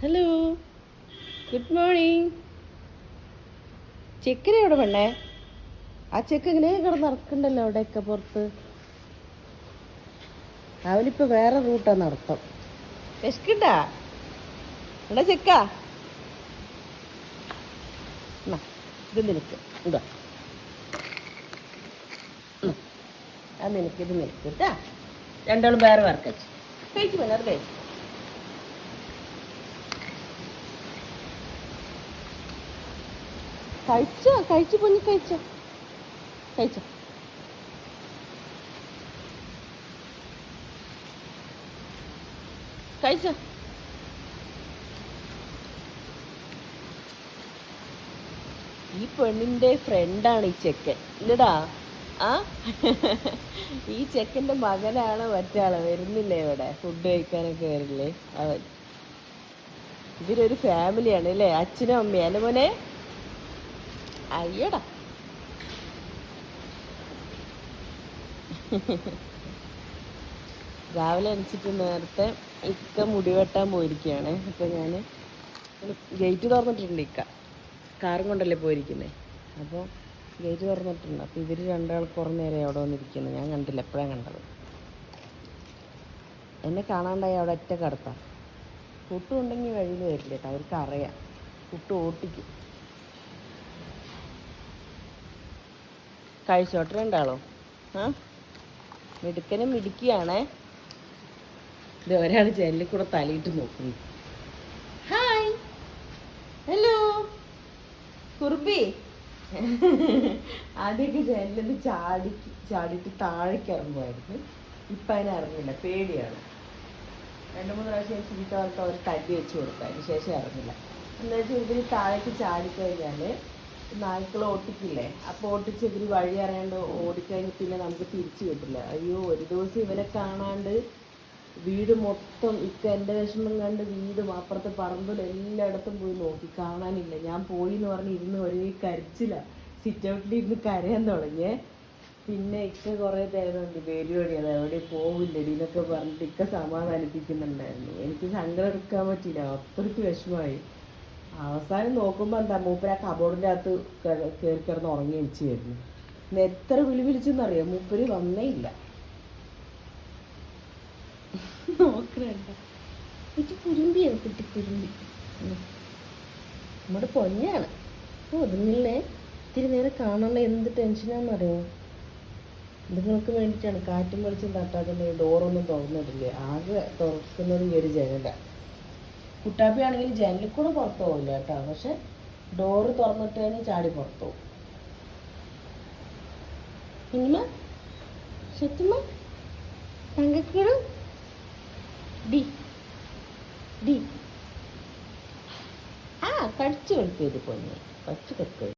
Hello, good morning. ചെക്കനെ എവിടെ പെണ്ണേ? ആ ചെക്ക് ഇങ്ങനെ കിടന്ന് നടക്കണ്ടല്ലോ അവിടെയൊക്കെ പുറത്ത്. അവനിപ്പോൾ വേറെ റൂട്ടാണ് നടത്തം. വിശക്കണ്ടാ എടാ ചെക്കാ? ഇത് നിനക്ക് ഇതാ, അത് നിനക്ക്, ഇത് നിനക്ക് കേട്ടാ. രണ്ടാളും വേറെ വറക്കച്ച് കഴിച്ചു വേണം. അത് കഴിച്ചു കഴിച്ചോ? കഴിച്ചു പൊന്നി കഴിച്ചോ? കഴിച്ചോ? കഴിച്ചോ? ഈ പെണ്ണിന്റെ ഫ്രണ്ടാണ് ഈ ചെക്കൻ ഇല്ലടാ. ആ ഈ ചെക്കൻ്റെ മകനാണ് മറ്റാള്. വരുന്നില്ലേ ഇവിടെ ഫുഡ് കഴിക്കാനൊക്കെ വരില്ലേ അവൻ. ഇവരൊരു ഫാമിലിയാണ് അല്ലേ, അച്ഛനും അമ്മയും അല്ലേ മോനെ? അയ്യടാ. രാവിലെ എണിച്ചിട്ട് നേരത്തെ ഇക്ക മുടി വെട്ടാൻ പോയിരിക്കുകയാണ്. അപ്പം ഞാൻ ഗേറ്റ് തുറന്നിട്ടുണ്ട്. ഇക്ക കാറും കൊണ്ടല്ലേ പോയിരിക്കുന്നത്. അപ്പോൾ ഗേറ്റ് തുറന്നിട്ടുണ്ട്. അപ്പോൾ ഇവർ രണ്ടാൾ കുറേ നേരം അവിടെ വന്നിരിക്കുന്നത് ഞാൻ കണ്ടില്ല, എപ്പോഴാണ് കണ്ടത്. എന്നെ കാണാണ്ടായി അവിടെ ഒറ്റ കിടത്താം. കുട്ടു ഉണ്ടെങ്കിൽ വഴിയിൽ വരില്ല കേട്ടോ, അവർക്ക് അറിയാം. കുട്ടു ഓട്ടിക്കും. കഴിച്ചോട്ടെ രണ്ടാളോ? ആ മിടുക്കനും മിടുക്കിയാണേ. ഇത് ഒരാൾ ജനലിൽ കൂടെ തലയിട്ട് നോക്കുന്നു. Hi, hello Kuruppi. ആദ്യമൊക്കെ ജനലിൽ ചാടിയിട്ട് താഴേക്ക് ഇറങ്ങുമായിരുന്നു. ഇപ്പം അതിനെ ഇറങ്ങില്ല, പേടിയാണ്. 2-3 പ്രാവശ്യം ചീത്തവർക്ക് അവർ തല്ലി വെച്ച് കൊടുക്കുക, അതിന് ശേഷം ഇറങ്ങില്ല. എന്താ വെച്ചാൽ ഇവർ താഴേക്ക് ചാടിക്കഴിഞ്ഞാൽ നായ്ക്കൾ ഓട്ടിക്കില്ലേ, അപ്പോൾ ഓട്ടിച്ച് ഇവർ വഴി അറിയാണ്ട് ഓടിക്കഴിഞ്ഞ് പിന്നെ നമുക്ക് തിരിച്ചു കിട്ടില്ല. അയ്യോ, ഒരു ദിവസം ഇവരെ കാണാണ്ട് വീട് മൊത്തം ഇക്ക എൻ്റെ വിഷമം കണ്ട് വീടും അപ്പുറത്തെ പറമ്പിലും എല്ലായിടത്തും പോയി നോക്കി, കാണാനില്ല. ഞാൻ പോയി എന്ന് പറഞ്ഞ് ഇരുന്ന് ഒരേ കരച്ചില്ല. സിറ്റ് ഔട്ടിലിരുന്ന് കരയാൻ തുടങ്ങിയേ. പിന്നെ ഇക്ക കുറേ നേരമുണ്ട് പേടിയോടി, അത് എവിടെ പോവില്ലടി എന്നൊക്കെ പറഞ്ഞിട്ട് ഇക്ക സമാധാനിപ്പിക്കുന്നുണ്ടായിരുന്നു. എനിക്ക് സങ്കടം എടുക്കാൻ പറ്റില്ല, അത്രയ്ക്ക് വിഷമമായി. അവസാനം നോക്കുമ്പോൾ എന്താ, മൂപ്പര് ആ കബോർഡിൻ്റെ അകത്ത് കയറി കിടന്ന് ഉറങ്ങി എണിച്ച് വരുന്നു. ഇന്ന് എത്ര വിളിച്ചെന്നറിയാം, മൂപ്പര് വന്നേ ഇല്ല. നോക്കണ്ട, കുട്ടി കുരുമ്പിയാണ്, കുട്ടി കുരുമ്പി. നമ്മുടെ പൊന്നാണ്. ഒതുങ്ങില്ലേ, ഇത്തിരി നേരം കാണണ്ട. എന്ത് ടെൻഷനാണെന്നറിയോ? നിങ്ങൾക്ക് വേണ്ടിയിട്ടാണ്. കാറ്റും വെളിച്ചം തട്ടാതെ ഡോറൊന്നും തുറന്നിട്ടില്ലേ. ആകെ തുറക്കുന്നത് ഈ ഒരു ജനല. കുട്ടാപ്പി ആണെങ്കിൽ ജനലിൽ കൂടെ പുറത്ത് പോകില്ല കേട്ടോ, പക്ഷെ ഡോറ് തുറന്നിട്ടേന് ചാടി പുറത്ത് പോകും. ഇനിമ ശത്തുമ്മ തങ്കക്കൂടും ഡി ഡി ആ കടിച്ചു വെളുക്കിയത് പൊന്നെ, പച്ച കക്ക്.